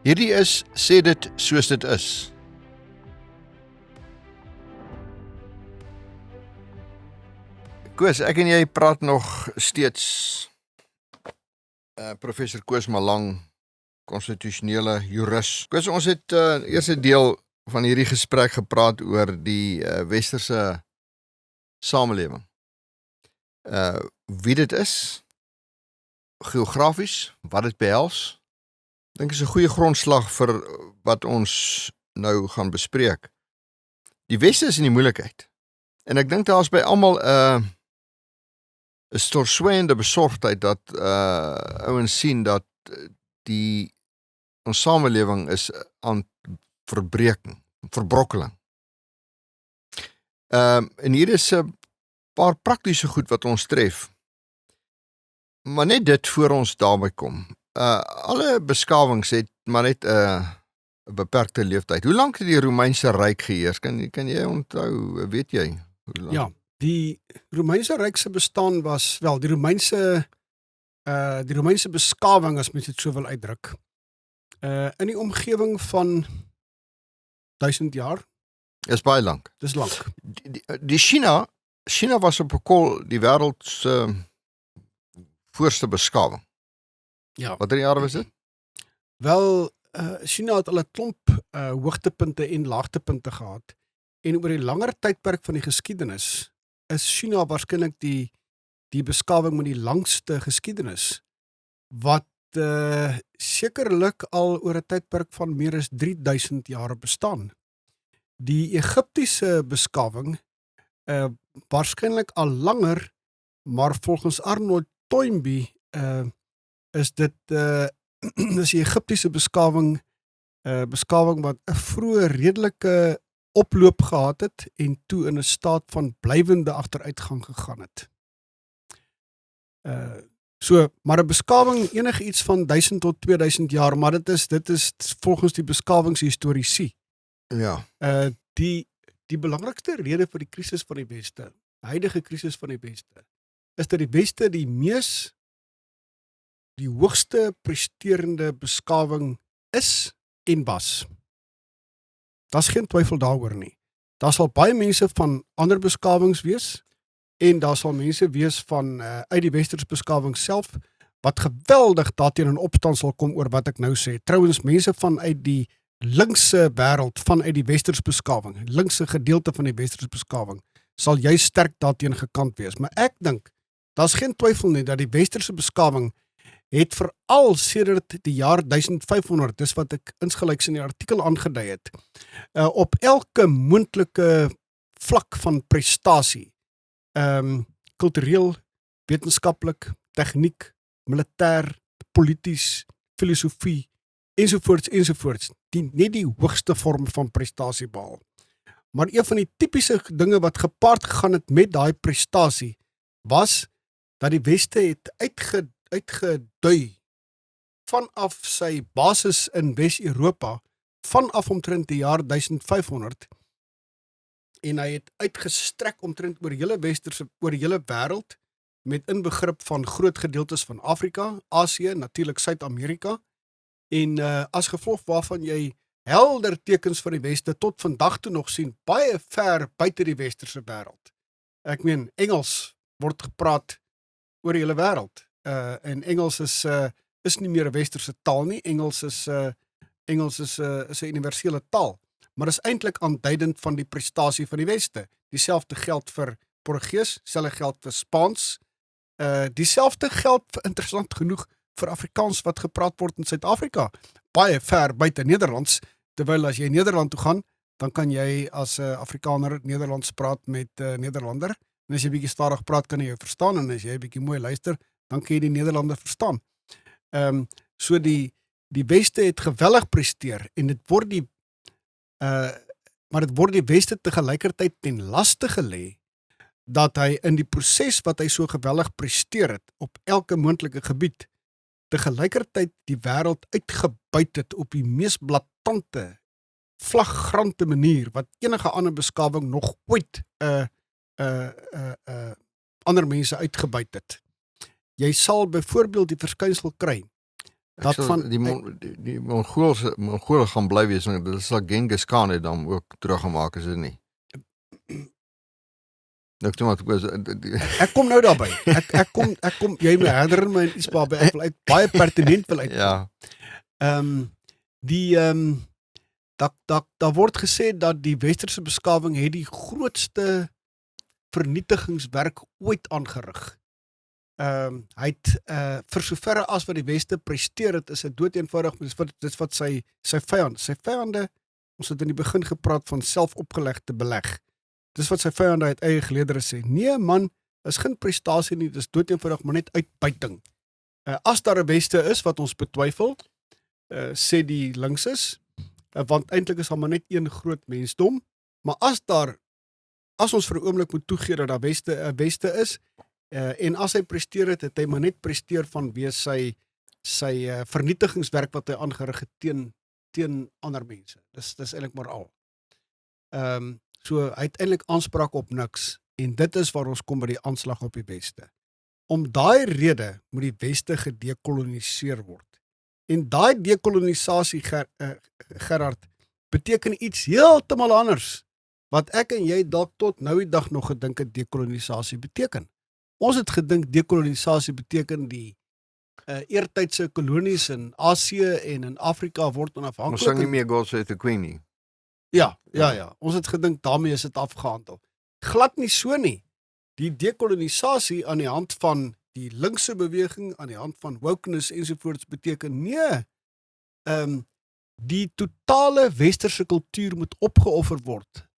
Hierdie is Sê dit soos dit is. Koos, ek en jy praat nog steeds Professor Koos Malang, konstitusionele jurist. Koos, ons het eerste deel van hierdie gesprek gepraat oor die westerse samelewing. Wie dit is, geografies, wat dit behels. Ek dink is 'n goeie grondslag vir wat ons nou gaan bespreek. Die Weste is in die moeilikheid. En ek dink daar is by almal 'n storsweyende besorgdheid dat ouens sien dat ons samelewing is aan verbrokkeling. En hier is 'n paar praktiese goed wat ons tref. Maar net dit voor ons daarby kom. Alle beskawings het maar net 'n beperkte leeftyd. Hoe lank het die Romeinse Ryk geheers? Kan jy onthou, weet jy? Hoe lank? Ja, die Romeinse Ryk se bestaan was wel die Romeinse beskawing, as mens dit so wil uitdruk. In die omgewing van 1000 jaar. Is baie lank. Dis lank. Die China was op 'n kol die wêreld se voorste beskawing. Ja. Watter jare was dit? Wel, China het al 'n klomp hoogtepunte en laagtepunte gehad. En oor die langer tydperk van die geskiedenis is China waarskynlik die beskawing met die langste geskiedenis, wat sekerlik al oor 'n tydperk van meer as 3000 jaar bestaan. Die Egiptiese beskawing waarskynlik al langer, maar volgens Arnold Toynbee is dit is die Egiptiese beskawing wat 'n vroeë redelike oploop gehad het en toe in 'n staat van blywende agteruitgang gegaan het. Maar 'n beskawing enige iets van 1000 tot 2000 jaar, maar dit is volgens die beskawingshistoriese. Ja. Die belangrikste rede vir die krisis van die Weste, die huidige krisis van die Weste, is dat die Weste die hoogste presterende beskawing is en was. Daar's geen twyfel daaroor nie. Daar sal baie mense van ander beskawings wees en daar sal mense wees van uit die westerse beskawing self wat geweldig daarteen in opstand sal kom oor wat ek nou sê. Trouwens, mense vanuit die linkse wêreld, vanuit die westerse beskawing, linkse gedeelte van die westerse beskawing, sal jy sterk daarteen gekant wees. Maar ek dink, daar's geen twyfel nie dat die westerse beskawing het veral sedert die jaar 1500, dis wat ek insgelyks in die artikel aangedui het, op elke moontlike vlak van prestasie, kultureel, wetenskaplik, tegniek, militêr, polities, filosofie, ensovoorts, net die hoogste vorm van prestasie behaal. Maar een van die tipiese dinge wat gepaard gegaan het met daai prestasie, was dat die Weste het uitgedui vanaf sy basis in Wes-Europa, vanaf omtrent die jaar 1500, en hy het uitgestrek omtrent oor die hele wêreld, met inbegrip van groot gedeeltes van Afrika, Asië, natuurlik Suid-Amerika, en as gevolg waarvan jy helder tekens van die Weste tot vandag toe nog sien, baie ver buite die westerse wêreld. Ek meen, Engels word gepraat oor die hele wêreld. En Engels is nie meer 'n westerse taal nie. Engels is 'n universele taal, maar is eintlik aanduidend van die prestasie van die Weste. Dieselfde geld vir Portugees, dieselfde geld vir Spaans, dieselfde geld vir, interessant genoeg, vir Afrikaans wat gepraat word in Suid-Afrika, baie ver buite Nederlands, terwyl as jy Nederland toe gaan, dan kan jy as 'n Afrikaner Nederlands praat met 'n Nederlander, en as jy bietjie stadig praat, kan jy jou verstaan, en as jy bietjie mooi luister, dan kan jy die Nederlander verstaan. So die Weste het geweldig presteer, en dit word die Weste te gelykertyd ten laste gelê, dat hy in die proses wat hy so geweldig presteer het, op elke moontlike gebied, te gelykertyd die wêreld uitgebuit het op die mees blaatante, flagrante manier, wat enige ander beskawing nog ooit ander mense uitgebuit het. Jy sal byvoorbeeld die verskynsel kry Dat van die Mongolen gaan bly wees, dit sal Genghis Khan het dan ook teruggemaak is dit nie. Ek toe maar ek kom nou daarby. Ek kom jy moet herinner my iets by ek wil uit baie pertinent wil uit. Ja. Daar word gesê dat die westerse beskawing het die grootste vernietigingswerk ooit aangerig. Hy het vir soverre as wat die weste presteer het, is dit doeteenvoudig, dis wat sy vyande, ons het in die begin gepraat van selfopgelegde beleg. Dis wat sy vyande uit eie geleedere sê. Nee man, is geen prestasie nie, dis doeteenvoudig maar net uitbuiting. As daar 'n weste is wat ons betwyfel, sê die linkses, want eintlik is daar maar net een groot mensdom, maar as ons vir 'n oomblik moet toegee dat daar weste is, en as hy presteer het hy maar net presteer vanweë sy vernietigingswerk wat hy aangerig het teen ander mense. Dis eintlik maar al. So hy het eintlik aanspraak op niks, en dit is waar ons kom by die aanslag op die weste. Om daai rede moet die weste gedekoloniseer word. En daai dekolonisasie, Gerard, beteken iets heeltemal anders, wat ek en jy dalk tot nou die dag nog gedink het dekolonisasie beteken. Ons het gedink dekolonisasie beteken die eertydse kolonies in Asië en in Afrika word onafhanklik. Ons sing nie meer God Save the Queen nie. Ja. Ons het gedink daarmee is dit afgehandel. Glad nie so nie. Die dekolonisasie aan die hand van die linkse beweging, aan die hand van wokeness ensovoorts beteken nee. Die totale westerse kultuur moet opgeoffer word.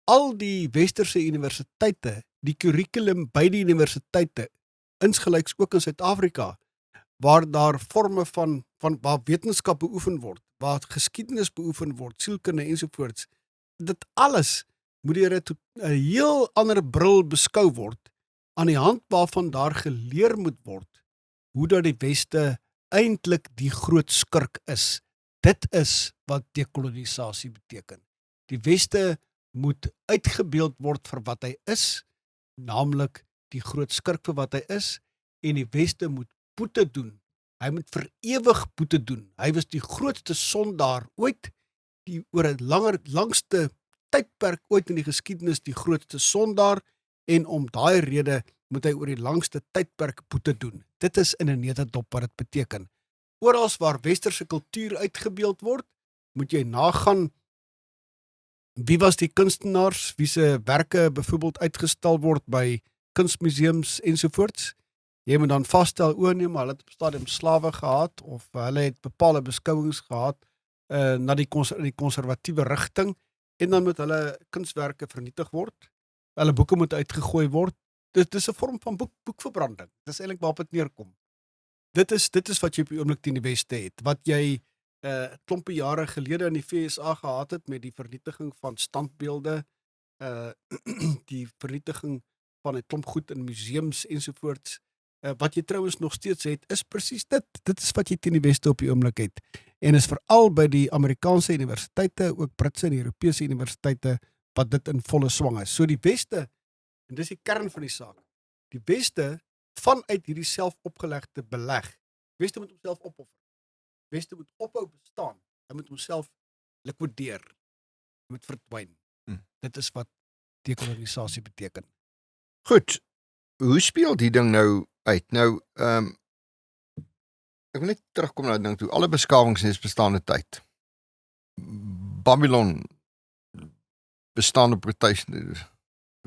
Al die westerse universiteite, die kurrikulum by die universiteite, insgelyks ook in Suid-Afrika, waar daar forme van waar wetenskap beoefen word, waar geskiedenis beoefen word, sielkunde ensovoorts, dit alles moet deur 'n heel ander bril beskou word, aan die hand waarvan daar geleer moet word, hoe dat die weste eintlik die groot skurk is. Dit is wat dekolonisasie beteken. Die weste moet uitgebeeld word vir wat hy is, naamlik die groot skurk vir wat hy is, en die weste moet boete doen. Hy moet vir ewig boete doen. Hy was die grootste sondaar ooit, die oor 'n langste tydperk ooit in die geskiedenis die grootste sondaar, en om daai rede moet hy oor die langste tydperk boete doen. Dit is in 'n netedop wat dit beteken. Orals waar westerse kultuur uitgebeeld word, moet jy nagaan wie was die kunstenaars, wie se werke byvoorbeeld uitgestal word by kunstmuseums ensovoorts. Jy moet dan vasstel, nee, maar hulle het op stadium slawe gehad, of hulle het bepaalde beskouings gehad na die konservatiewe rigting, en dan moet hulle kunswerke vernietig word, hulle boeke moet uitgegooi word. Dit is 'n vorm van boekverbranding. Dit is eintlik waarop dit neerkom. Dit is wat jy op die oomblik teen die weste het, wat jy klompie jare gelede in die VSA gehad het met die vernietiging van standbeelde, die vernietiging van 'n klomp goed in museums ensovoorts. Wat jy trouwens nog steeds het, is presies dit. Dit is wat jy teen die weste op die oomblik het. En is veral by die Amerikaanse universiteite, ook Britse en Europese universiteite, wat dit in volle swang is. So die weste, en dis die kern van die saak, die weste vanuit hierdie selfopgelegde beleg, weste moet homself opoffer. Weste moet ophou bestaan. Hy moet homself likwideer. Hy moet verdwyn. Dit is wat dekolonisasie beteken. Goed. Hoe speel die ding nou uit? Nou, ek wil net terugkom na die ding toe. Alle beskawings het bestaande tyd. Babylon bestaan op 'n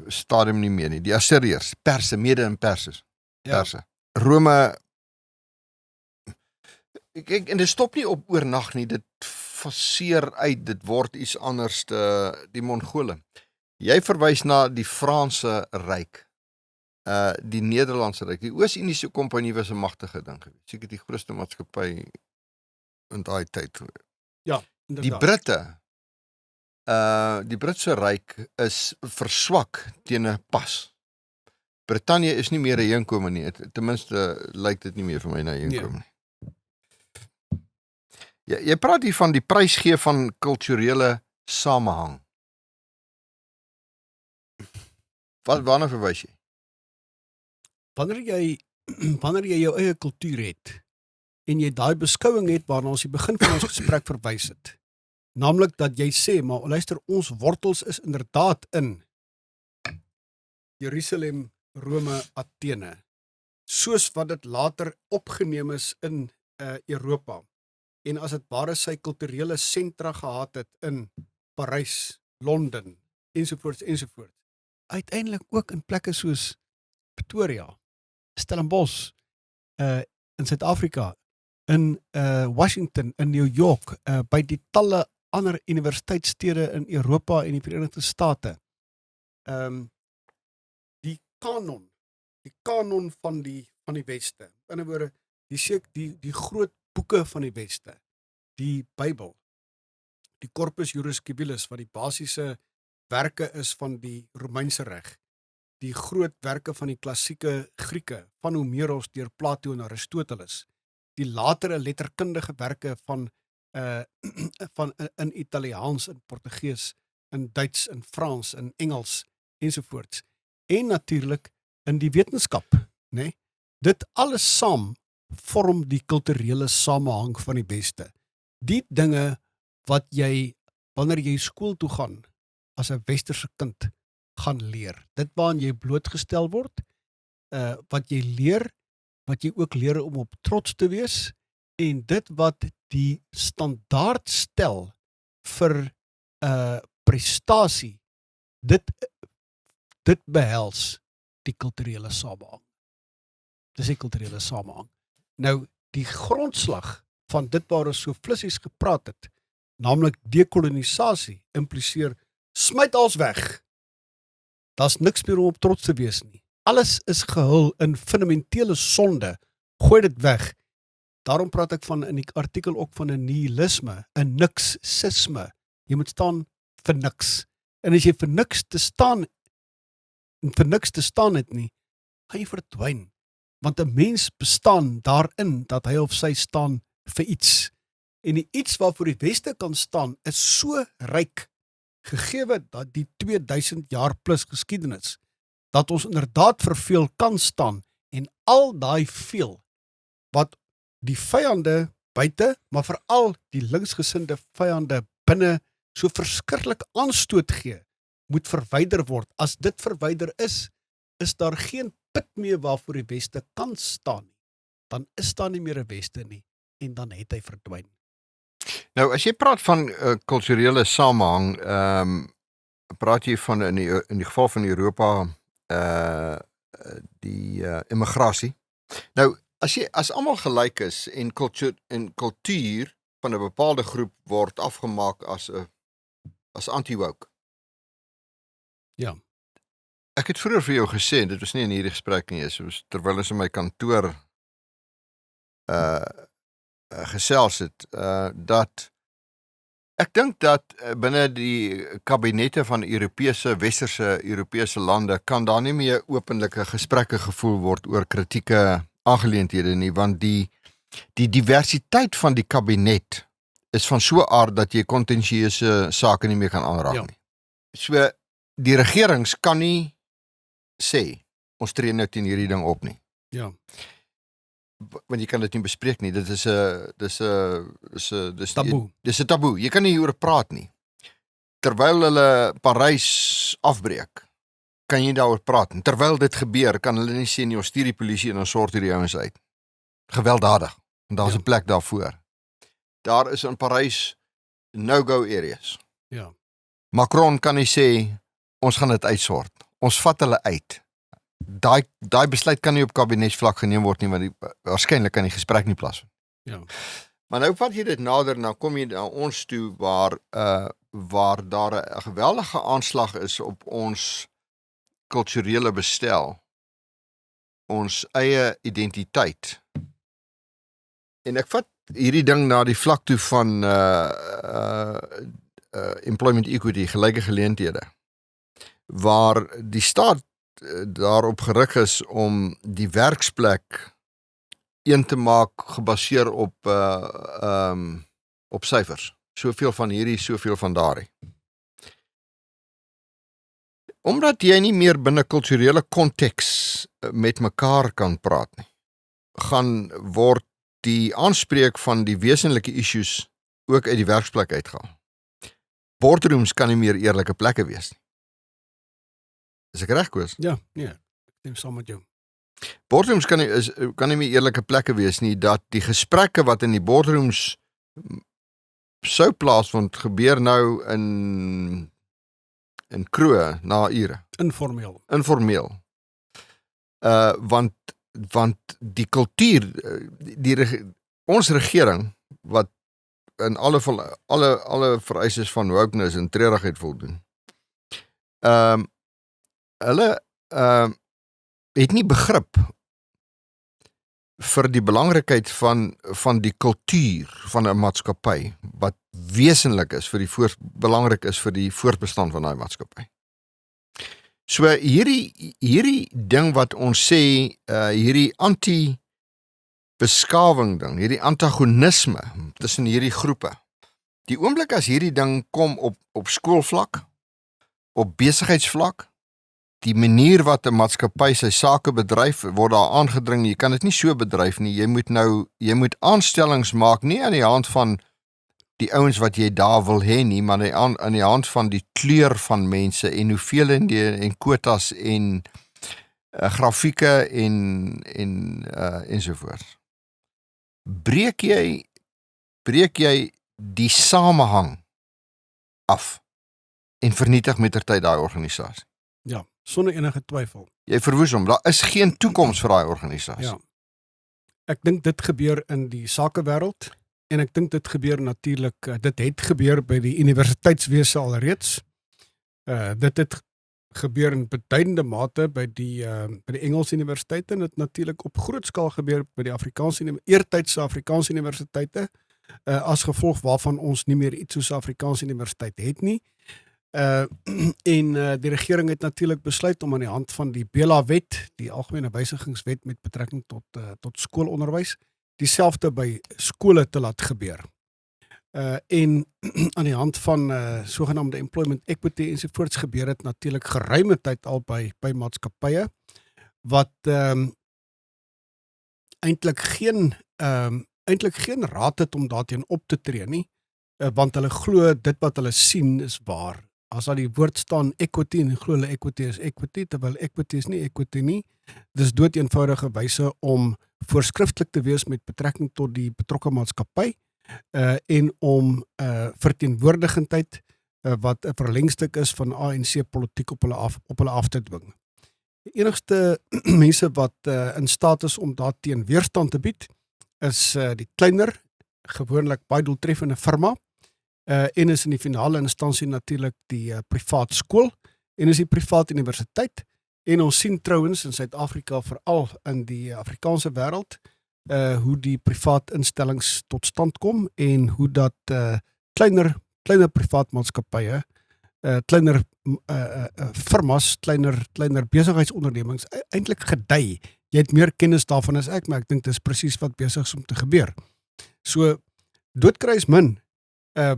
stadium nie meer nie. Die Assiriërs, Perse, Mede en Perse. Rome, en dit stop nie op oornag nie, dit faseer uit, dit word iets anders, die Mongole. Jy verwys na die Franse ryk, die Nederlandse ryk. Die Oos-Indiese Kompanie was 'n magtige ding geweest. Seker die grootste maatskappy in daai tyd. Ja, inderdaad. Die Britte, die Britse ryk is verswak teen 'n pas. Brittanje is nie meer 'n heenkomer nie. Ten minste lyk dit nie meer vir my na 'n heenkomer nie. Jy praat hier van die prys gee van kulturele samehang. Waarna verwys jy? Wanneer jy jou eie kultuur het, en jy daai beskouing het waarna ons die begin van ons gesprek verwys het. Naamlik dat jy sê, maar luister, ons wortels is inderdaad in Jerusalem, Rome, Athene, soos wat dit later opgeneem is in Europa. En as dit ware sy kulturele sentra gehad het in Parys, Londen, ensovoorts. Uiteindelik ook in plekke soos Pretoria, Stellenbosch, in Suid-Afrika, in Washington, in New York, by die talle ander universiteitsstede in Europa en die Verenigde State. Die kanon van die Weste. In ander woorde, die groot boeke van die Weste, die Bybel, die Corpus Juris Civilis, wat die basiese werke is van die Romeinse reg, die groot werke van die klassieke Grieke, van Homeros deur Plato en Aristoteles, die latere letterkundige werke van in Italiaans, in Portugees, in Duits, in Frans, in Engels, ensovoorts. En natuurlik in die wetenskap, né? Dit alles saam vorm die kulturele samehang van die Weste. Die dinge wat jy, wanneer jy skool toe gaan, as 'n westerse kind, gaan leer. Dit waaraan jy blootgestel word, wat jy leer, wat jy ook leer om op trots te wees, en dit wat die standaard stel vir prestasie, dit behels die kulturele samehang. Dis die kulturele samehang. Nou, die grondslag van dit waar ons so flissies gepraat het, naamlik dekolonisasie, impliseer, smyt alles weg. Daar's niks meer om op trots te wees nie. Alles is gehul in fundamentele sonde. Gooi dit weg. Daarom praat ek in die artikel ook van 'n nihilisme, 'n niksisme. Jy moet staan vir niks. En as jy vir niks te staan het nie, gaan jy verdwyn. Want 'n mens bestaan daarin dat hy of sy staan vir iets. En die iets waarvoor die Weste kan staan is so ryk, gegeewe dat die 2000 jaar plus geskiedenis, dat ons inderdaad vir veel kan staan, en al daai veel wat die vyande buite, maar veral die linksgesinde vyande binne so verskriklik aanstoot gee, moet verwyder word. As dit verwyder is daar geen put meer waarvoor die Weste kan staan nie. Dan is daar nie meer 'n Weste nie, en dan het hy verdwyn. Nou, as jy praat van kulturele samehang, praat jy van in die geval van Europa, die immigrasie. Nou, as almal gelyk is en kultuur van 'n bepaalde groep word afgemaak as anti-woke. Ja. Ek het vroeër vir jou gesê, dit was nie in hierdie gesprek nie, dit was terwyl ons in my kantoor gesels het, dat ek dink dat binne die kabinette van westerse Europese lande kan daar nie meer openlike gesprekke gevoer word oor kritieke aangeleenthede nie, want die diversiteit van die kabinet is van so 'n aard dat jy kontensieuse sake nie meer kan aanraak nie. So, die regerings kan nie sê, ons tree nou teen hierdie ding op nie. Ja. Want jy kan dit nie bespreek nie. Dit is 'n taboe. Dis 'n taboe. Jy kan nie hieroor praat nie. Terwyl hulle Parys afbreek, kan jy daaroor praat. En terwyl dit gebeur, kan hulle nie sê nie, ons stuur die polisie en ons sort hierdie ouens uit. Gewelddadig. En daar's 'n plek daarvoor. Daar is in Parys no-go areas. Ja. Macron kan nie sê, ons gaan dit uitsort. Ons vat hulle uit. Daai besluit kan nie op kabinetsvlak geneem word nie, want waarskynlik kan die gesprek nie plaasvind. Ja. Maar nou vat jy dit nader, nou kom jy na ons toe waar daar 'n geweldige aanslag is op ons kulturele bestel, ons eie identiteit. En ek vat hierdie ding na die vlak toe van employment equity, gelyke geleenthede, waar die staat daarop gerig is om die werksplek een te maak gebaseer op syfers. Soveel van hierdie, soveel van daardie. Omdat jy nie meer binne kulturele konteks met mekaar kan praat nie, gaan word die aanspreek van die wesenlike issues ook uit die werksplek uitgaan. Boardrooms kan nie meer eerlike plekke wees nie. Is ek reg, Koos? Ja, nee, ek stem saam met jou. Boardrooms kan nie meer eerlike plekke wees nie, dat die gesprekke wat in die boardrooms sou plaasvind, gebeur nou in kroe na ure. Informeel. Want die kultuur, ons regering, wat in alle vereistes van wokeness en treurigheid voldoen, hulle het nie begrip vir die belangrikheid van die kultuur van 'n maatskappy wat wesenlik is belangrik is vir die voortbestaan van daai maatskappy. So hierdie ding wat ons sê, hierdie anti-beskawing ding, hierdie antagonisme tussen hierdie groepe. Die oomblik as hierdie ding kom op skoolvlak, op besigheidsvlak, die manier wat 'n maatskappy sy sake bedryf, word daar aangedring, jy kan dit nie so bedryf nie, jy moet aanstellings maak, nie aan die hand van die ouens wat jy daar wil hê nie, maar aan die hand van die kleur van mense en hoeveel en quotas en grafieke ensovoorts. Breek jy die samehang af en vernietig mettertyd daai organisasie. Ja, sonder enige twyfel. Jy verwoes hom, daar is geen toekoms vir daai organisasie. Ja. Ek dink dit gebeur in die sakewêreld en ek dink dit gebeur natuurlik, dit het gebeur by die universiteitswese alreeds. Dit het gebeur in beduidende mate by die Engelse universiteite en dit natuurlik op groot skaal gebeur by die eertydse Afrikaanse universiteite, as gevolg waarvan ons nie meer iets soos 'n Afrikaanse universiteit het nie. En die regering het natuurlik besluit om aan die hand van die BELA-wet, die algemene wysigingswet met betrekking tot skoolonderwys, dieselfde by skole te laat gebeur. En aan die hand van sogenaamde employment equity ensovoorts gebeur het natuurlik geruime tyd al by maatskappye wat eintlik geen raad het om daarteen op te tree nie, want hulle glo dit wat hulle sien is waar. As daar die woord staan equity en glo hulle equity is equity, terwyl equity is nie equity nie. Dis dood eenvoudige wyse om voorskriftelik te wees met betrekking tot die betrokke maatskappy en om verteenwoordigendheid wat 'n verlengstuk is van ANC politiek op hulle af te dwing. Die enigste mense wat in staat is om daarteen weerstand te bied is die kleiner, gewoonlik baie doeltreffende firma, en is in die finale instansie natuurlik die privaat skool en is die privaat universiteit. En ons sien trouwens in Suid-Afrika, veral in die Afrikaanse wêreld, hoe die privaat instellings tot stand kom en hoe dat kleiner privaat maatskappye, kleiner firmas, kleiner besigheidsondernemings eintlik gedei. Jy het meer kennis daarvan as ek, maar ek dink dis presies wat besig is om te gebeur. So doodkry is min,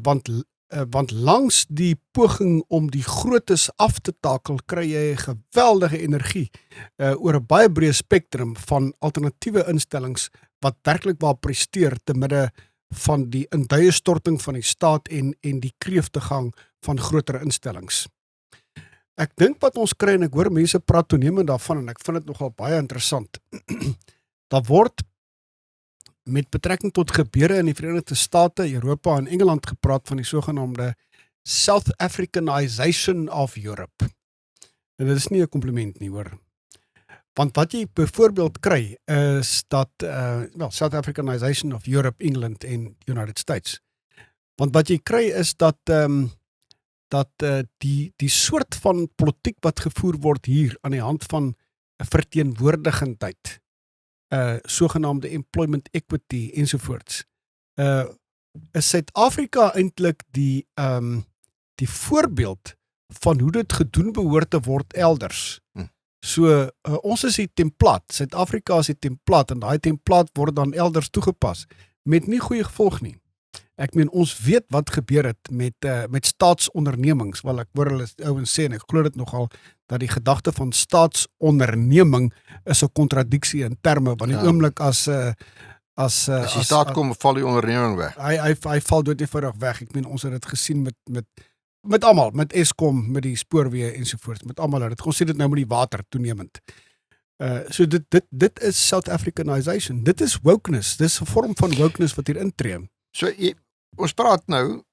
want langs die poging om die grootes af te takel, kry jy geweldige energie oor 'n baie breë spektrum van alternatiewe instellings wat werklik waar presteer te midde van die induie storting van die staat en die kreeftegang van groter instellings. Ek dink wat ons kry, en ek hoor mense praat toenemend daarvan, en ek vind dit nogal baie interessant. Daar word met betrekking tot gebeure in die Verenigde State, Europa en Engeland gepraat van die sogenaamde South Africanization of Europe. En dit is nie 'n kompliment nie, hoor. Want wat jy byvoorbeeld kry is dat, South Africanization of Europe, England en United States. Want wat jy kry is dat die soort van politiek wat gevoer word hier aan die hand van 'n verteenwoordigendheid, sogenaamde employment equity ensovoorts, is Suid-Afrika eintlik die voorbeeld van hoe dit gedoen behoort te word elders. So, ons is die templaat, Suid-Afrika is die templaat, en daai templaat word dan elders toegepas, met nie goeie gevolg nie. Ek meen, ons weet wat gebeur het met staatsondernemings, wel ek hoor hulle ouens sê, en ek glo dit nogal, dat die gedagte van staatsonderneming is 'n kontradiksie in terme, want die oomblik as As As die staat kom, val die onderneming weg. hy val dood eenvoudig weg. Ek meen ons het dit gesien met almal, met Eskom, met die spoorweë ensovoorts, met almal. Ons sien dit nou met die water toenemend. So dit is South Africanization. Dit is wokeness. Dis 'n vorm van wokeness wat hier intree. So ons praat nou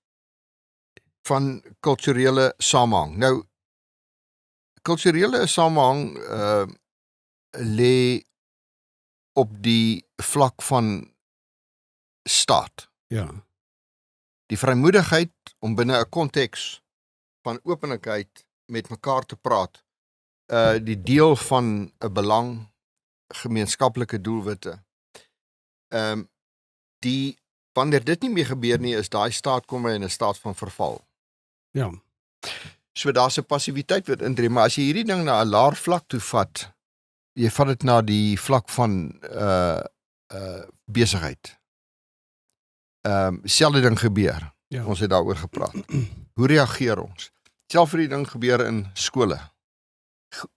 van kulturele samehang. Nou kulturele samehang lê op die vlak van staat. Ja. Die vrymoedigheid om binne 'n konteks van openlikheid met mekaar te praat, die deel van 'n belang, gemeenskaplike doelwitte. Wanneer dit nie meer gebeur nie, is daai staat kom in 'n staat van verval. Ja. So daar's 'n passiwiteit wat intree, maar as jy hierdie ding na 'n laer vlak toe vat, jy vat dit na die vlak van besigheid. Selfde ding gebeur. Ja. Ons het daaroor gepraat. Hoe reageer ons? Selfs vir die ding gebeur in skole.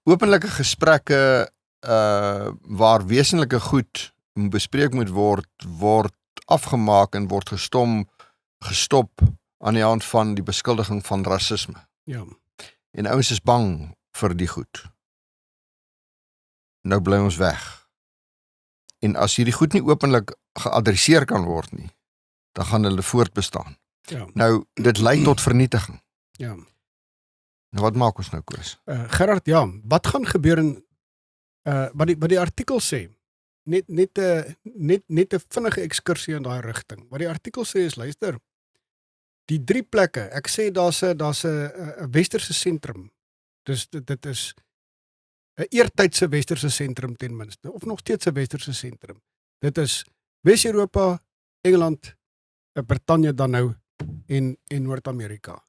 Openlike gesprekke waar wesenlike goed bespreek moet word afgemaak en word gestop aan die hand van die beskuldiging van rasisme. Ja. En ouens is bang vir die goed. Nou bly ons weg. En as hierdie goed nie openlik geadresseer kan word nie, dan gaan hulle voortbestaan. Ja. Nou, dit lei tot vernietiging. Ja. Nou wat maak ons nou, Koos? Gerard, ja, wat gaan gebeur in wat die artikel sê? Net 'n vinnige ekskursie in daai rigting. Wat die artikel sê is, luister, die 3 plekke, ek sê daar's 'n westerse sentrum. Dus dit is 'n eertydse westerse sentrum ten minste, of nog steeds 'n westerse sentrum. Dit is Wes-Europa, Engeland, Brittanje dan nou en Noord-Amerika.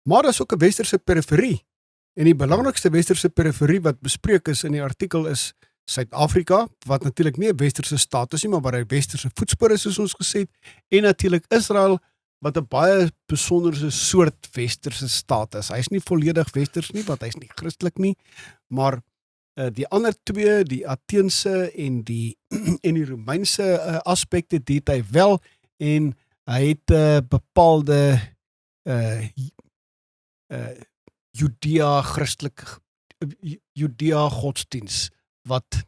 Maar daar is ook 'n westerse periferie. En die belangrikste westerse periferie wat bespreek is in die artikel is Suid-Afrika, wat natuurlik nie 'n westerse staat is nie, maar waar hy westerse voetspore is soos ons gesê het, en natuurlik Israel wat 'n baie besonderse soort westerse staat is. Hy's nie volledig westers nie, want hy's nie Christelik nie, maar die ander twee, die Ateense en die Romeinse aspekte, die het hy wel, en hy het bepaalde Judea godsdiens wat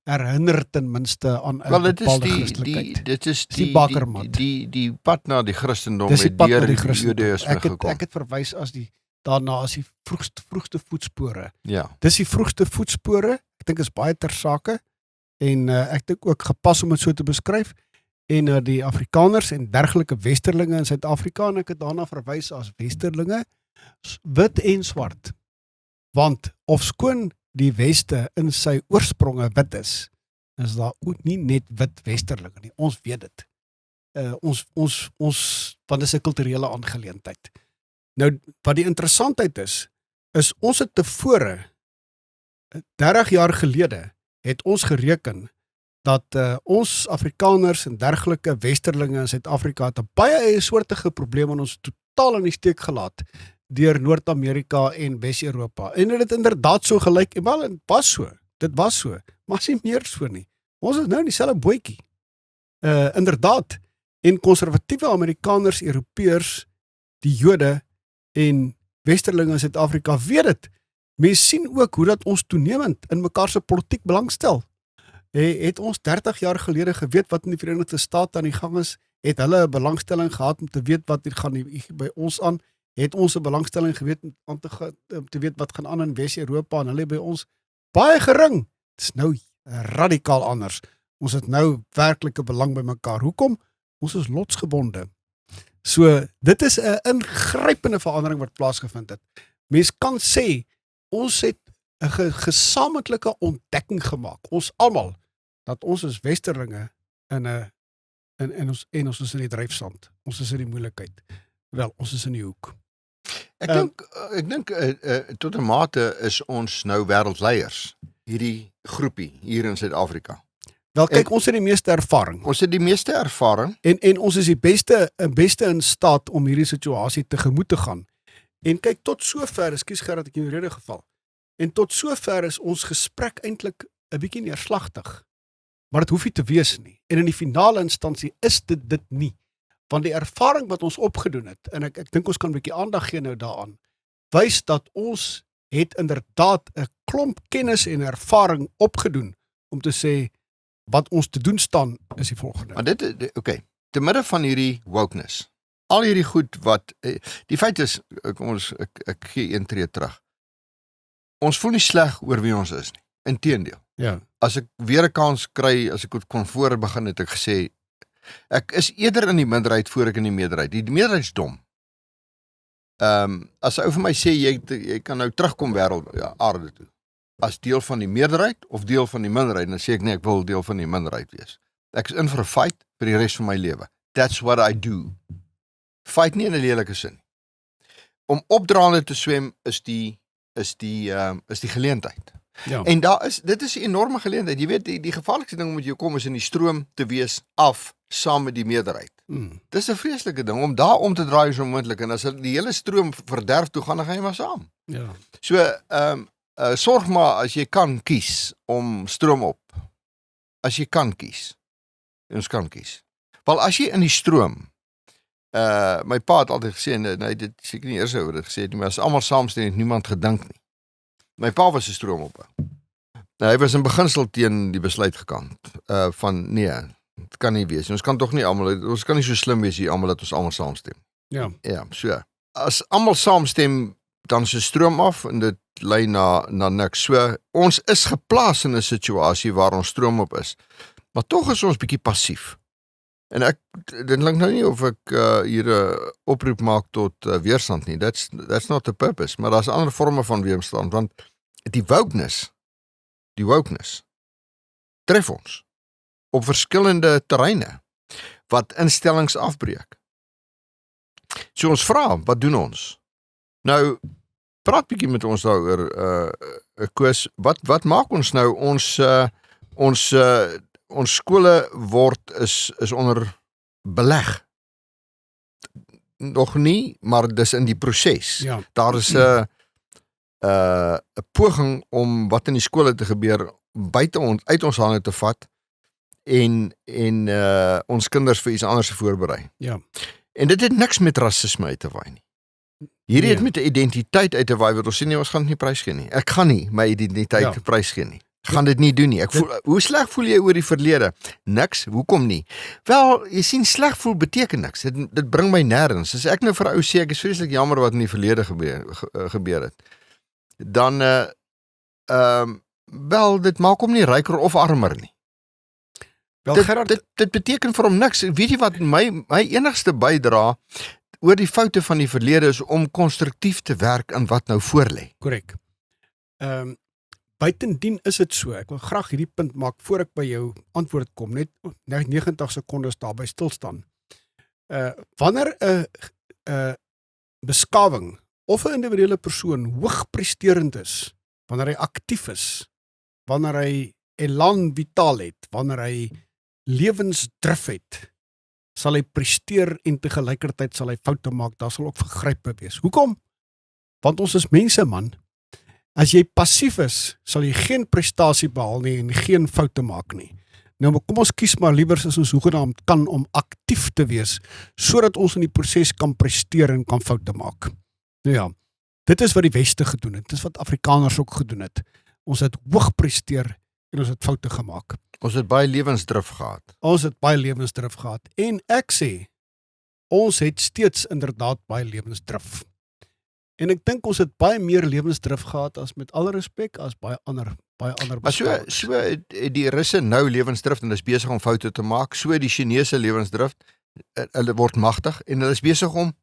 herinner ten minste aan 'n bepaalde Christelikheid. Dit is die bakermat. Die pad na die Christendom Dis die het pad na deur die die Christendom. Judaïsme gekom. Ek het verwys daarna as die vroegste voetspore. Ja. Dis die vroegste voetspore. Ek dink is baie ter sake en ek dink ook gepas om dit so te beskryf. En die Afrikaners en dergelike westerlinge in Suid-Afrika, en ek het daarna verwys as westerlinge, wit en swart. Want ofskoon die weste in sy oorspronge wit is daar ook nie net wit westerlinge nie. Ons weet dit. Ons want dit is 'n kulturele aangeleentheid. Nou wat die interessantheid is ons het tevore 30 jaar gelede het ons gereken dat ons Afrikaners en dergelike westerlinge in Suid-Afrika het 'n baie eie soortige probleem en ons totaal in die steek gelaat deur Noord-Amerika en Wes-Europa. En dit het inderdaad so gelyk, en wel, dit was so, maar is nie meer so nie. Ons is nou in dieselfde bootjie. Inderdaad, en konservatiewe Amerikaners, Europeërs, die Jode en westerlinge in Suid-Afrika weet dit. Mens sien ook hoe dat ons toenemend in mekaar se politiek belangstel. Het ons 30 jaar gelede geweet wat in die Verenigde State aan die gang is, het hulle 'n belangstelling gehad om te weet wat hier gaan by ons aan, het ons 'n belangstelling geweet om te weet wat gaan aan in Wes-Europa, en hulle by ons baie gering. Dit is nou radikaal anders. Ons het nou werklike belang by mekaar. Hoekom? Ons is lotsgebonde. So, dit is 'n ingrypende verandering wat plaasgevind het. Mens kan sê, ons het 'n gesamentlike ontdekking gemaak, ons almal, dat ons is westerlinge en ons is in die dryfsand. Ons is in die moeilikheid. Wel, ons is in die hoek. Ek dink tot 'n mate is ons nou wêreldleiers, hierdie groepie hier in Suid-Afrika. Wel, kyk, ons het die meeste ervaring. Ons het die meeste ervaring. En ons is die beste in staat om hierdie situasie tegemoet te gaan. En kyk, tot sover, ekskuus Gerard, ek in die rede geval. En tot sover is ons gesprek eintlik 'n bietjie neerslagtig. Maar dit hoef nie te wees nie. En in die finale instansie is dit nie. Want die ervaring wat ons opgedoen het, en ek dink ons kan 'n bietjie aandag gee nou daaraan, wys dat ons het inderdaad 'n klomp kennis en ervaring opgedoen om te sê wat ons te doen staan is die volgende. Maar okay, te midde van hierdie wokeness, al hierdie goed wat die feit is, ek gee een tree terug. Ons voel nie sleg oor wie ons is nie. Inteendeel. Ja. As ek weer 'n kans kry, as ek kon voor begin het ek gesê ek is eerder in die minderheid voor ek in die meerderheid. Die meerderheid is dom. As 'n ou vir my sê jy kan nou terugkom aarde toe. As deel van die meerderheid of deel van die minderheid, dan sê ek nee, ek wil deel van die minderheid wees. Ek is in vir 'n fight vir die res van my lewe. That's what I do. Fight nie in 'n lelike sin. Om opdraande te swem is die geleentheid. Ja. En dit is 'n enorme geleentheid. Jy weet die gevaarlikste ding om met jou kom is in die stroom te wees af saam met die meerderheid. Dis 'n vreeslike ding om daar om te draai so moontlik en as die hele stroom verderf toe gaan jy maar saam. Ja. So sorg maar as jy kan kies om stroom op. As jy kan kies. Ons kan kies. Wel as jy in die stroom my pa het altyd gesê en dit seker nie eers oor dit gesê het nie, maar as almal saamstem het niemand gedink nie. My pa was 'n stroomopper. Hy was in beginsel teen die besluit gekant van nee, dit kan nie wees. Ons kan nie so slim wees hier almal dat ons almal saamstem. Ja. Ja, so. As almal saamstem, dan is 'n stroom af en dit lei na niks. So ons is geplaas in 'n situasie waar ons stroom op is. Maar tog is ons bietjie passief. En dit klink nou nie of ek hier 'n oproep maak tot weerstand nie. That's not the purpose, maar daar's ander forme van weerstand want die wokeness tref ons op verskillende terreine wat instellings afbreek. So ons vra, wat doen ons? Nou praat bietjie met ons daaroor Koos, wat maak ons nou ons skole is onder beleg. Nog nie, maar dis in die proses. Ja. Daar is 'n poging om wat in die skole te gebeur uit ons hande te vat en ons kinders vir iets anders te voorberei. Ja. En dit het niks met rasisme uit te waai nie. Hierdie het met 'n identiteit uit te waai wat ons sê nee, ons gaan dit nie prysgee nie. Ek gaan nie my identiteit prysgee nie. Gaan dit nie doen nie. Hoe sleg voel jy oor die verlede? Niks, hoekom nie? Wel, jy sien sleg voel beteken niks. Dit bring my nêrens. As ek nou vir 'n ou sê ek is vreeslik jammer wat in die verlede gebeur het, dan wel dit maak hom nie ryker of armer nie. Wel dit beteken vir hom niks. Weet jy wat my enigste bydrae oor die foute van die verlede is om konstruktief te werk aan wat nou voorlê. Korrek. Buitendien is dit so, ek wil graag hierdie punt maak voor ek by jou antwoord kom, net 90 sekondes daarby stil staan. Wanneer 'n beskawing of 'n individuele persoon hoogpresterend is, wanneer hy aktief is, wanneer hy elan vitaal het, wanneer hy lewensdrif het, sal hy presteer en tegelykertyd sal hy foute maak, daar sal ook vergrype wees. Hoekom? Want ons is mense, man. As jy passief is, sal jy geen prestasie behaal nie en geen foute maak nie. Nou, maar kom ons kies maar liewer as ons hoegenaamd kan om aktief te wees, sodat ons in die proses kan presteer en kan foute maak. Nou ja, dit is wat die Weste gedoen het, dit is wat Afrikaners ook gedoen het. Ons het hoog presteer en ons het foute gemaak. Ons het baie lewensdrif gehad. En ek sê, ons het steeds inderdaad baie lewensdrif. En ek dink ons het baie meer lewensdrif gehad as met alle respek as baie ander Maar so die Russe nou lewensdrif en is besig om foute te maak, so die Chinese lewensdrif, hulle word magtig en hulle is besig om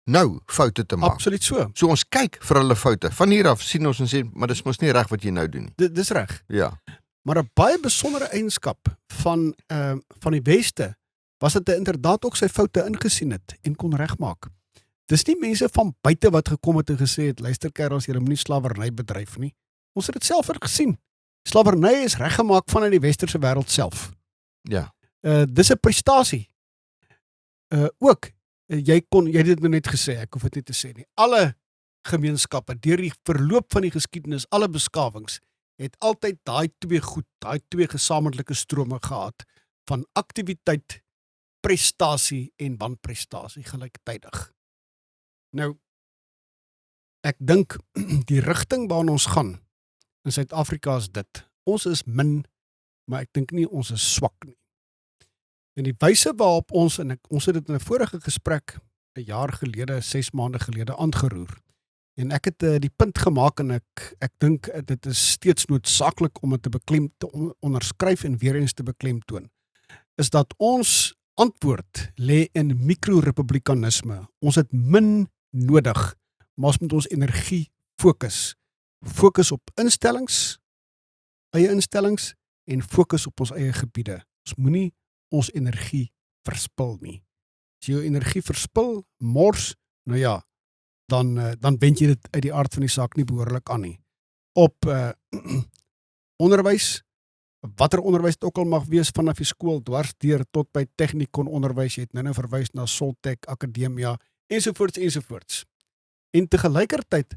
nou foute te maak. Absoluut so. So ons kyk vir hulle foute. Van hier af sien ons en sê, maar dis mos nie reg wat jy nou doen nie. Dis reg. Ja. Maar 'n baie besondere eienskap van die Weste was dat hy inderdaad ook sy foute ingesien het en kon regmaak. Dis nie mense van buite wat gekom het en gesê het, luister kerels, julle moenie slawerny bedryf nie. Ons het dit self gesien. Slawerny is reggemaak vanuit die westerse wêreld self. Ja. Dis 'n prestasie. Ook, jy het dit nou net gesê, ek hoef dit nie te sê nie. Alle gemeenskappe, deur die verloop van die geskiedenis, alle beskawings, het altyd daai twee gesamentlike strome gehad van aktiwiteit, prestasie en wanprestasie gelyktydig. Nou, ek dink die rigting waarna ons gaan in Suid-Afrika is dit. Ons is min, maar ek dink nie ons is swak nie. En die wyse waarop ons het dit in 'n vorige gesprek 'n jaar gelede, 6 maande gelede aangeroer. En ek het die punt gemaak en ek dink dit is steeds noodsaaklik om dit te onderskryf en weer eens te beklemtoon, is dat ons antwoord lê in mikro-republikanisme. Ons het min nodig, maar ons moet ons energie fokus. Fokus op eie instellings en fokus op ons eie gebiede. Ons moenie ons energie verspil nie. As jy jou energie verspil, mors, nou ja, dan wend jy dit uit die aard van die saak nie behoorlik aan nie. Op onderwys, watter onderwys dit ook al mag wees, vanaf die skool dwarsdeur tot by technikon onderwys, jy het nou verwys na Soltech, Akademia, ensovoorts. En tegelykertyd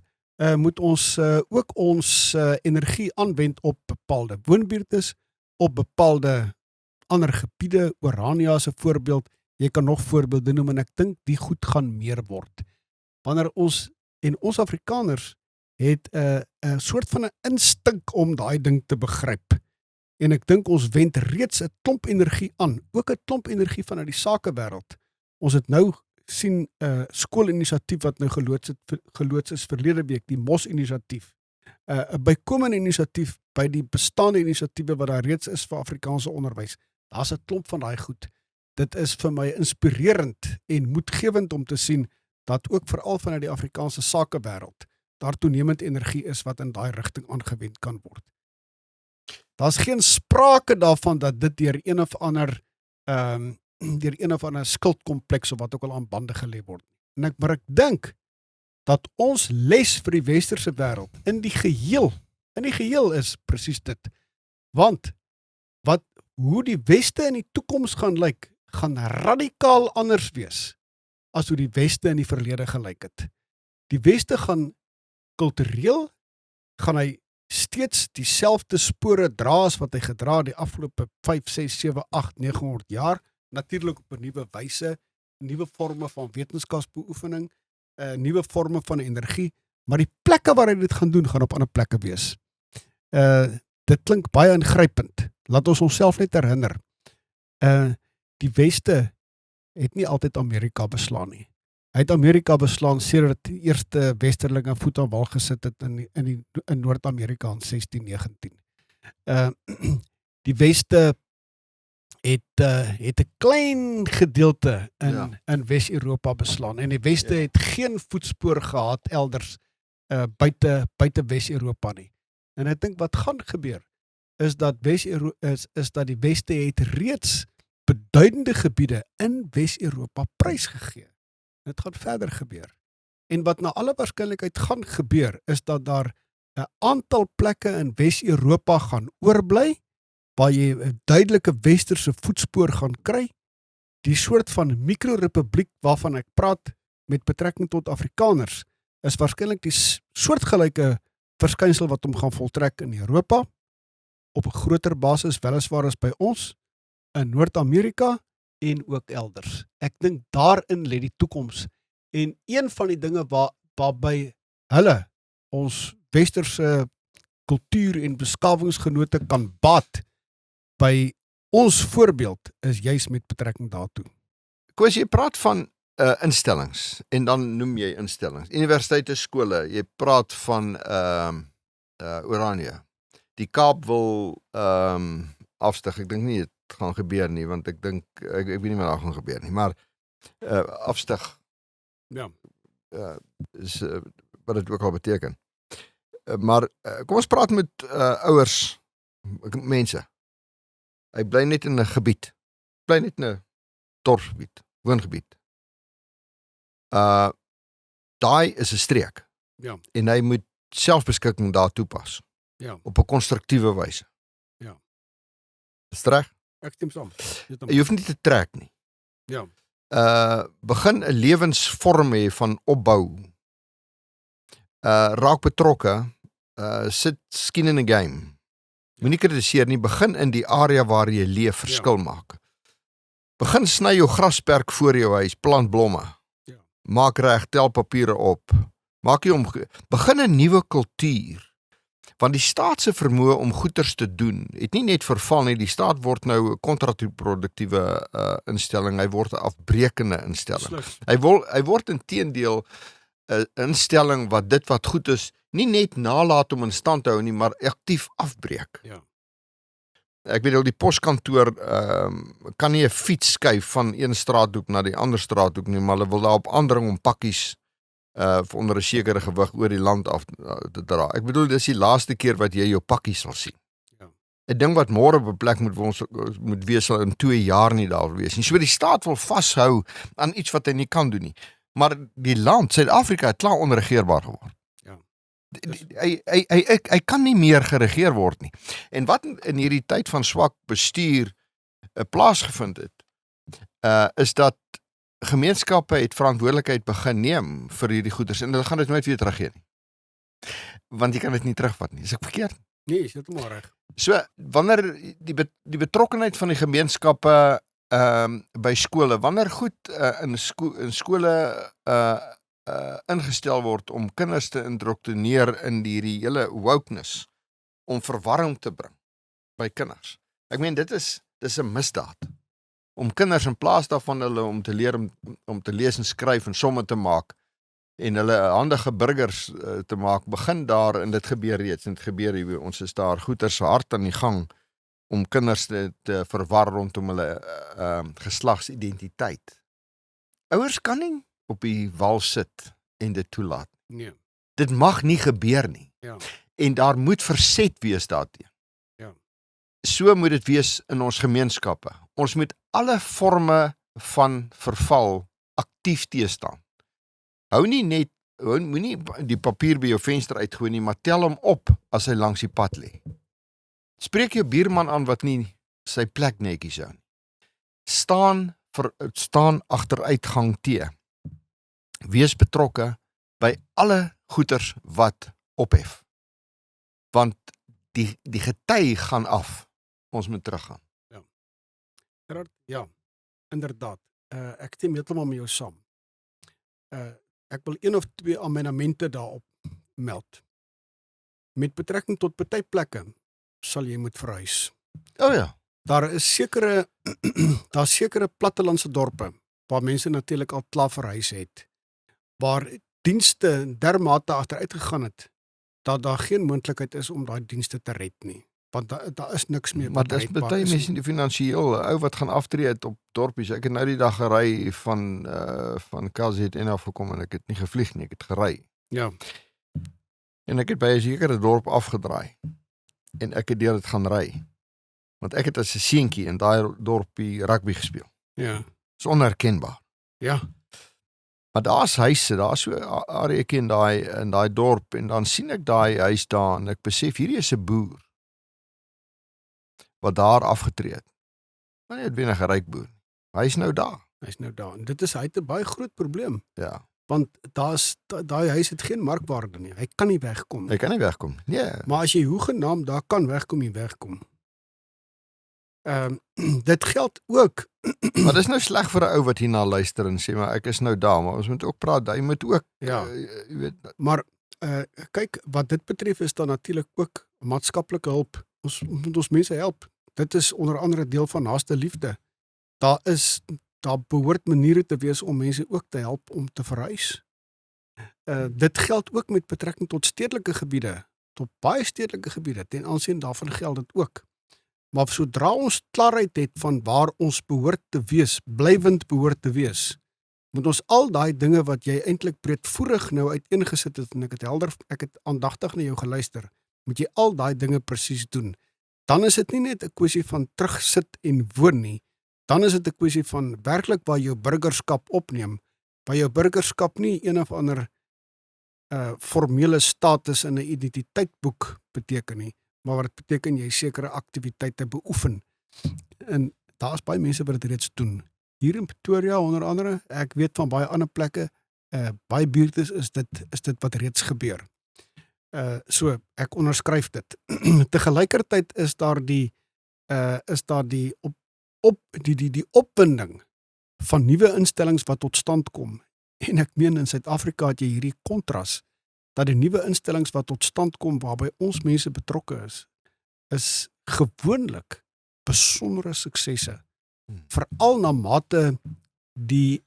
moet ons ook ons energie aanwend op bepaalde woonbuurtes, op bepaalde ander gebiede, Orania is 'n voorbeeld, jy kan nog voorbeelde noem en ek dink die goed gaan meer word. Wanneer ons Afrikaners het 'n soort van 'n instink om daai ding te begryp. En ek dink ons wend reeds 'n klomp energie aan, ook 'n klomp energie vanuit die sakewêreld. Ons het nou sien skoolinisiatief wat nou geloods is verlede week, die MOS-inisiatief. 'n bykomende inisiatief by die bestaande inisiatiewe wat daar reeds is vir Afrikaanse onderwys. Daar's 'n klomp van daai goed. Dit is vir my inspirerend en moedgewend om te sien dat ook veral vanuit die Afrikaanse sakewêreld daar toenemend energie is wat in daai rigting aangewend kan word. Daar's geen sprake daarvan dat dit deur een of ander skuldkompleks of wat ook al aan bande gelê word. Maar ek dink dat ons les vir die westerse wêreld in die geheel is presies dit. Want hoe die weste in die toekoms gaan lyk, gaan radikaal anders wees as hoe die weste in die verlede gelyk het. Die weste gaan kultureel, gaan hy steeds dieselfde spore dra as wat hy gedra die afgelope 5, 6, 7, 8, 900 jaar, natuurlik op 'n nuwe wyse, nuwe forme van wetenskapsbeoefening, nuwe forme van energie, maar die plekke waar hy dit gaan doen, gaan op ander plekke wees. Dit klink baie ingrypend. Laat ons onsself net herinner. Die weste het nie altyd Amerika beslaan nie. Hy het Amerika beslaan sedert die eerste westerlinge voet aan wal gesit het in Noord-Amerika in 1619. Die weste het 'n klein gedeelte in Wes-Europa beslaan en die weste het geen voetspoor gehad elders buite Wes-Europa nie. En ek dink wat gaan gebeur is dat die weste het reeds beduidende gebiede in Wes-Europa prysgegee. Dit gaan verder gebeur. En wat na alle waarskynlikheid gaan gebeur is dat daar 'n aantal plekke in Wes-Europa gaan oorbly waar jy 'n duidelike westerse voetspoor gaan kry. Die soort van mikro-republiek waarvan ek praat met betrekking tot Afrikaners is waarskynlik die soortgelyke verskynsel wat hom gaan voltrek in Europa op 'n groter basis weliswaar as by ons in Noord-Amerika en ook elders. Ek dink daarin lê die toekoms en een van die dinge waarby hulle ons westerse kultuur en beskawingsgenote kan baat by ons voorbeeld is juis met betrekking daartoe. Koos, jy praat van instellings en dan noem jy instellings. Universiteite, skole, jy praat van Orania. Die Kaap wil afstyg. Ek dink nie dit gaan gebeur nie, want ek dink ek weet nie wat daar gaan gebeur nie, maar afstyg. Ja. Is wat dit ook al beteken. Maar kom ons praat met ouers, mense. Hy bly net in 'n gebied. Bly net in 'n dorpsgebied, woongebied. Daai is 'n streek. Ja. En hy moet selfbeskikking daar toepas. Ja. Op 'n konstruktiewe wyse. Ja. Is reg? Ek stem saam. Jy hoef nie te trek nie. Ja. Begin 'n lewensvorm hê van opbou. Raak betrokke sit skin in the game. Moenie kritiseer nie, begin in die area waar jy leef verskil maak. Begin sny jou grasperk voor jou huis, plant blomme. Ja. Maak reg, tel papiere op. Begin 'n nuwe kultuur. Want die staat se vermoë om goeders te doen, het nie net verval nie, die staat word nou 'n kontraproduktiewe instelling, hy word 'n afbreekende instelling. Hy word inteendeel 'n instelling wat dit wat goed is, nie net nalat om in stand te hou nie, maar aktief afbreek. Ja. Ek weet al die poskantoor kan nie 'n fiets skuif van een straathoek na die ander straathoek nie, maar hulle wil daarop aandring om pakkies onder 'n sekere gewig oor die land af te dra. Ek bedoel, dis die laaste keer wat jy jou pakkies sal sien. Ja. 'n Ding wat môre op 'n plek moet wees, sal in 2 jaar nie daar wees nie. So die staat wil vashou aan iets wat hy nie kan doen nie. Maar die land, Suid-Afrika, het klaar onregeerbaar geword. Hy kan nie meer geregeer word nie. En wat in hierdie tyd van swak bestuur plaasgevind het, is dat gemeenskappe het verantwoordelikheid begin neem vir hierdie goeders en hulle gaan dit nooit weer teruggee nie. Want jy kan dit nie terugvat nie. Is ek verkeerd? Nee, is heeltemal reg. So wanneer die betrokkenheid van die gemeenskappe by skole, wanneer goed in skole ingestel word om kinders te indoktrineer in die hele wokeness, om verwarring te bring by kinders. Ek meen, dis 'n misdaad. Om kinders in plaas daarvan hulle om te leer om te lees en skryf en somme te maak en hulle handige burgers te maak, begin daar en dit gebeur reeds en dit gebeur, ons is daar goeters hard aan die gang om kinders te verwar rondom hulle geslagsidentiteit. Ouers kan nie op die wal sit en dit toelaat. Nee. Dit mag nie gebeur nie. Ja. En daar moet verset wees daarteen. Ja. So moet dit wees in ons gemeenskappe. Ons moet alle forme van verval aktief teestaan. Moenie die papier by jou venster uitgooi nie, maar tel hom op as hy langs die pad lê. Spreek jou buurman aan wat nie sy plek netjies hou nie. Staan agteruitgang te. Wees betrokke by alle goeters wat ophef. Want die gety gaan af. Ons moet teruggaan. Ja, inderdaad. Ek stem heeltemal met jou saam. Ek wil 1 of 2 amenamente daarop meld. Met betrekking tot party plekke sal jy moet verhuis. Oh ja. Daar is sekere plattelandse dorpe waar mense natuurlik al klaar verhuis het, waar dienste dermate agteruit gegaan het dat daar geen moontlikheid is om daai dienste te red nie. Want daar is niks meer. Maar dis baie mense nie finansiëel, ou wat gaan aftree het op dorpies. Ek het nou die dag gery van KZN af gekom en ek het nie gevlieg nie, ek het gery. Ja. En ek het by 'n sekere dorp afgedraai. En ek het deur dit gaan ry. Want ek het as 'n seentjie in daai dorpie rugby gespeel. Ja. Dis onherkenbaar. Ja. Maar daar's huise, daar's so areekie in daai dorp en dan sien ek daai huis daar en ek besef hierdie is 'n boer wat daar afgetree het. Maar nie 'n wenige ryk boer. Hy is nou daar. En dit is hy het 'n baie groot probleem. Ja. Want daai huis het geen markwaarde nie. Hy kan nie wegkom nie. Hy kan nie wegkom. Nee. Maar as jy hoegenaamd daar kan wegkom, jy wegkom. Dit geld ook. Maar dis nou sleg vir 'n ou wat hierna luister en sê maar ek is nou daar, maar ons moet ook praat, hy moet ook Ja. Jy weet. Maar kyk, wat dit betref is daar natuurlik ook maatskaplike hulp. Ons moet ons mense help. Dit is onder andere deel van naaste liefde. Daar behoort maniere te wees om mense ook te help om te verhuis. Dit geld ook met betrekking tot stedelike gebiede, tot baie stedelike gebiede. Ten aansien daarvan geld dit ook. Maar sodra ons klarheid het van waar ons behoort te wees, blywend behoort te wees, moet ons al daai dinge wat jy eintlik breedvoerig nou uiteengesit het en ek het aandagtig na jou geluister, moet jy al daai dinge presies doen. Dan is dit nie net 'n kwessie van terugsit en woon nie. Dan is dit 'n kwessie van werklik waar jou burgerskap opneem, waar jou burgerskap nie een of ander formele status in 'n identiteitsboek beteken nie, maar wat dit beteken jy sekere aktiwiteite beoefen. En daar's baie mense wat dit reeds doen. Hier in Pretoria onder andere, ek weet van baie ander plekke, baie buurte is dit wat reeds gebeur. So ek onderskryf dit. Tegelykertyd is daar die die opwinding van nuwe instellings wat tot stand kom. En ek meen in Suid-Afrika het jy hierdie kontras dat die nuwe instellings wat tot stand kom waarby ons mense betrokke is gewoonlik besondere suksesse. Veral na mate die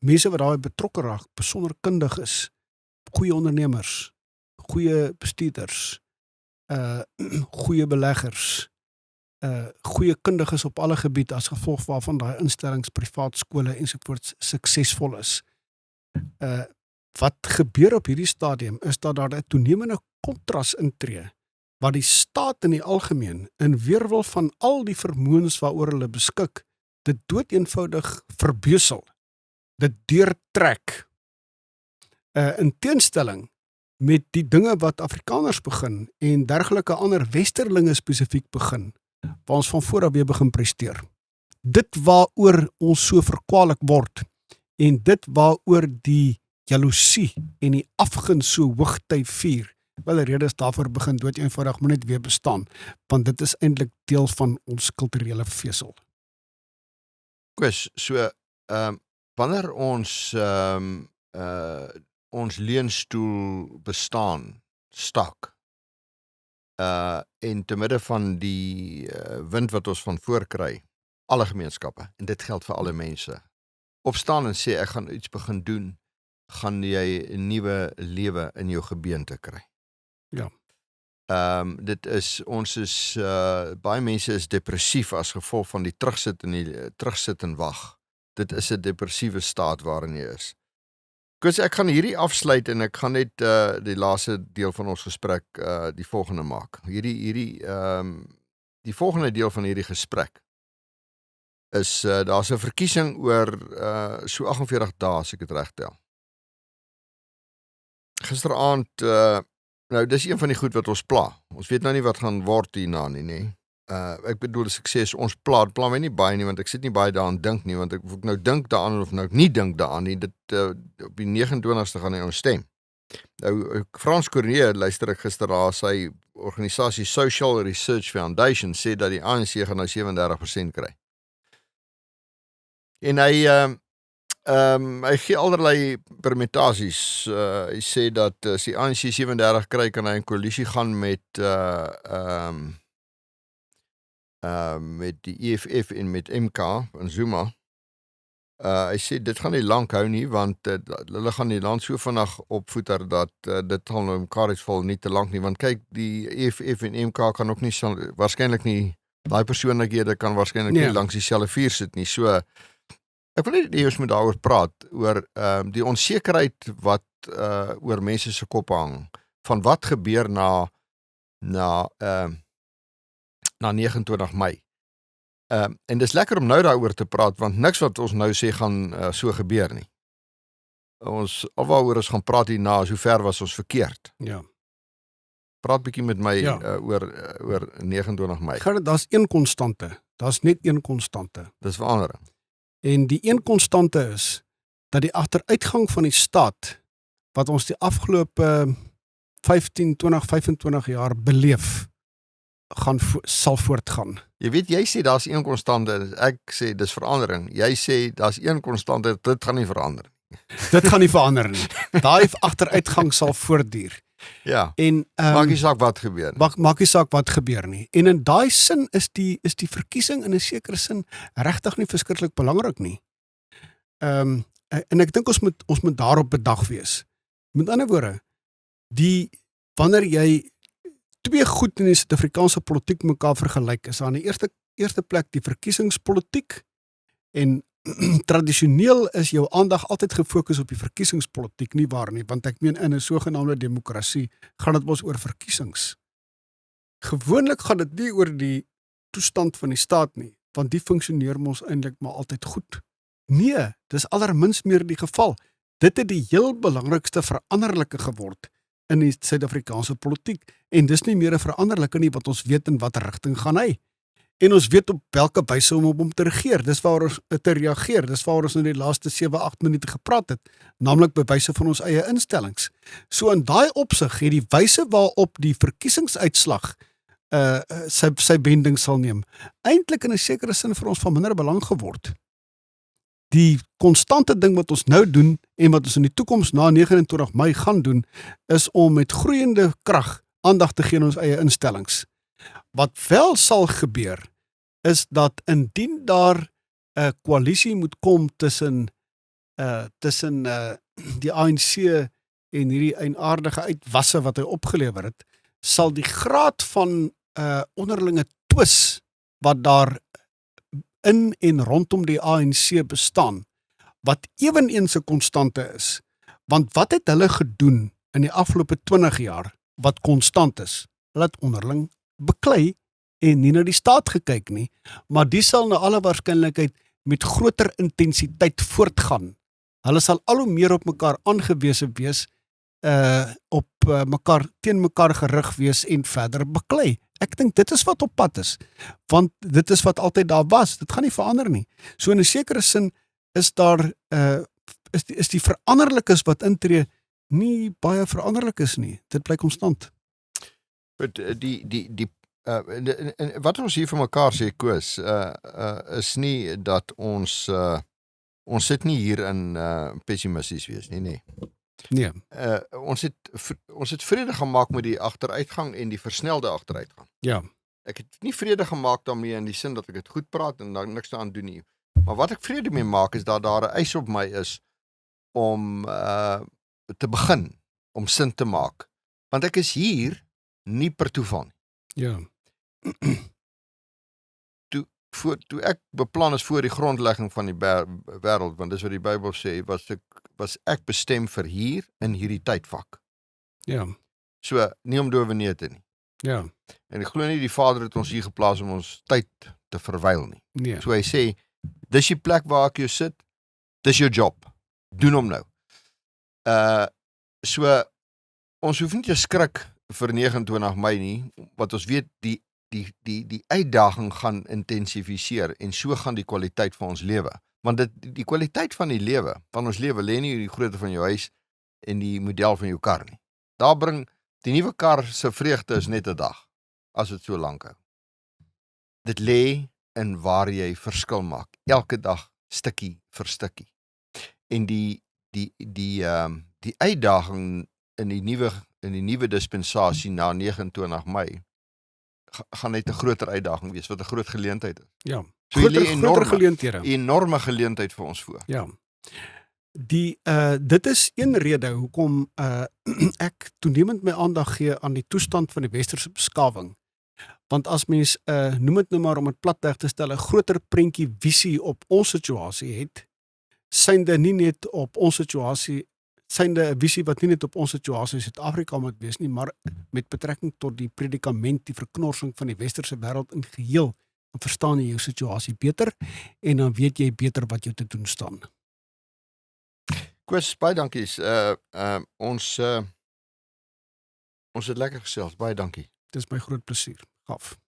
mense wat daarbey betrokke raak besonder kundig is, goeie ondernemers, goeie bestuurders, goeie beleggers, goeie kundiges op alle gebied as gevolg waarvan daai instellings, privaat skole ensovoorts suksesvol is. Wat gebeur op hierdie stadium is dat daar 'n toenemende kontras intree wat die staat in die algemeen in weerwil van al die vermoëns waaroor hulle beskik, dit doeteenvoudig verbeusel, dit deurtrek. In teenstelling met die dinge wat Afrikaners begin en dergelike ander westerlinge spesifiek begin, waar ons van voor af weer begin presteer. Dit waaroor ons so verkwalik word en dit waaroor die jaloesie en die afguns so hoogty vier, wel die redes daarvoor begin dood eenvoudig moet net weer bestaan, want dit is eintlik deel van ons kulturele vesel. Koos, so wanneer ons leunstoel bestaan stak en te midde van die wind wat ons van voor kry, alle gemeenskappe, en dit geld vir alle mense, opstaan en sê ek gaan iets begin doen, gaan jy 'n nuwe lewe in jou gebeente kry. Ja. Ons is baie mense is depressief as gevolg van die terugsit en wag. Dit is 'n depressiewe staat waarin jy is. Koos, ek gaan hierdie afsluit en ek gaan net die laaste deel van ons gesprek die volgende maak. Die volgende deel van hierdie gesprek is daar's 'n verkiesing oor so 48 dae as ek dit reg tel. Gisteraand nou, dis een van die goed wat ons pla. Ons weet nou nie wat gaan word hierna nie, nê. Ek bedoel as ek sê ons pla my nie baie nie, want ek sit nie baie daaraan dink nie, want ek nou dink daaraan of nou nie dink daaraan nie, dit op die 29ste gaan hy ons stem. Nou, Frans Corneer, luister ek gister daar, sy organisasie Social Research Foundation sê dat die ANC gaan nou 37% kry. En hy gee allerlei permutasies. Hy sê dat as die ANC 37 kry, kan hy 'n koalisie gaan met die EFF en met MK en Zuma. Hy sê dit gaan nie lank hou nie, want hulle gaan die land so vinnig opvoeter dat dit gaan nou mekaar uitval nie te lank nie, want kyk, die EFF en MK kan ook nie waarskynlik nie, daai persoonlikhede kan waarskynlik nie langs dieselfde vuur sit nie. So ek wil net eers met daaroor praat, oor die onsekerheid wat oor mense se koppe hang, van wat gebeur na 29 Mei. En dis lekker om nou daaroor te praat, want niks wat ons nou sê gaan so gebeur nie. Waaroor ons gaan praat hierna, is hoe ver was ons verkeerd. Ja. Praat bietjie met my oor 29 Mei. Daar's een konstante, daar's net een konstante. Dis verandering. En die een konstante is dat die agteruitgang van die staat wat ons die afgelope 15, 20, 25 jaar beleef, sal voortgaan. Jy weet, jy sê daar's een konstante, ek sê dis verandering. Jy sê daar's een konstante, dit gaan nie verander. Dit gaan nie verander nie. Daai agteruitgang sal voortduur. Ja. En maak nie saak wat gebeur. Maak nie saak wat gebeur nie. En in daai sin is die verkiesing in 'n sekere sin regtig nie verskriklik belangrik nie. En ek dink ons moet daarop bedag wees. Met ander woorde, wanneer jy twee goed in die Suid-Afrikaanse politiek mekaar vergelyk, is aan die eerste plek die verkiesingspolitiek, en tradisioneel is jou aandag altyd gefokus op die verkiesingspolitiek, nie waar nie, want ek meen in 'n sogenaamde demokrasie gaan dit mos oor verkiesings. Gewoonlik gaan dit nie oor die toestand van die staat nie, want die funksioneer mos eintlik maar altyd goed. Nee, dis allermins meer die geval. Dit het die heel belangrikste veranderlike geword in die Suid-Afrikaanse politiek, en dis nie meer 'n veranderlike nie, wat ons weet in watter rigting gaan hy. En ons weet op watter wyse om op hom te regeer. Dis waar ons te reageer. Dis waar ons in die laaste 7-8 minute gepraat het, naamlik by wyse van ons eie instellings. So in daai opsig het die wyse waarop die verkiesingsuitslag sy wending sal neem, eintlik in 'n sekere sin vir ons van minder belang geword. Die konstante ding wat ons nou doen en wat ons in die toekoms na 29 Mei gaan doen, is om met groeiende krag aandag te gee aan ons eie instellings. Wat wel sal gebeur, is dat indien daar 'n koalisie moet kom tussen die ANC en hierdie eienaardige uitwasse wat hy opgelewer het, sal die graad van onderlinge twis wat daar in en rondom die ANC bestaan, wat eweneens 'n konstante is. Want wat het hulle gedoen in die afgelope 20 jaar wat konstant is? Hulle het onderling beklei en nie na die staat gekyk nie, maar die sal na alle waarskynlikheid met groter intensiteit voortgaan. Hulle sal al hoe meer op mekaar aangewese wees, teen mekaar gerig wees en verder beklei. Ek dink dit is wat op pad is, want dit is wat altyd daar was, dit gaan nie verander nie. So in 'n sekere sin is daar, is die veranderlikes wat intree nie baie veranderlik is nie, dit bly konstant. Wat ons hier vir mekaar sê, Koos, is nie dat ons sit nie hier in pessimisties wees nie, nee. Nee. Ons het vrede gemaak met die agteruitgang en die versnelde agteruitgang. Ja. Ek het nie vrede gemaak daarmee in die sin dat ek dit goed praat en daar niks aan doen nie. Maar wat ek vrede mee maak is dat daar 'n eis op my is om te begin, om sin te maak. Want ek is hier nie per toeval nie. Ja. Toe ek beplan is voor die grondlegging van die wêreld, want dis wat die Bybel sê, was ek bestem vir hier in hierdie tydvak. Ja. So, nie om dominee nie. Ja. En ek glo nie die Vader het ons hier geplaas om ons tyd te verwyl nie. Nee. So hy sê, dis die plek waar ek jou sit, dis jou job. Doen hom nou. So, ons hoef nie te skrik vir 29 Mei nie, want ons weet die uitdaging gaan intensifiseer en so gaan die kwaliteit van ons lewe. Want die kwaliteit van die lewe, van ons lewe, lê nie in die grootte van jou huis en die model van jou kar nie. Daar bring die nuwe kar se vreugde is net 'n dag, as dit so lank hou. Dit lê in waar jy verskil maak, elke dag stukkie vir stukkie. En die uitdaging in die nuwe dispensasie na 29 Mei gaan net 'n groter uitdaging wees, wat 'n groot geleentheid is. Ja. So groter geleenthede. Enorme geleentheid vir ons voor. Ja. Dit is een rede hoekom ek toenemend my aandag gee aan die toestand van die westerse beskawing. Want as mens, noem dit nou maar om dit platweg te stel, 'n groter prentjie visie op ons situasie het, synde nie net op ons situasie, synde 'n visie wat nie net op ons situasie in Suid-Afrika moet wees nie, maar met betrekking tot die predikament, die verknorsing van die westerse wêreld in geheel, dan verstaan jy jou situasie beter en dan weet jy beter wat jou te doen staan. Koos, baie dankies. Ons het lekker gesels. Baie dankie. Dit is my groot plesier. Gaaf.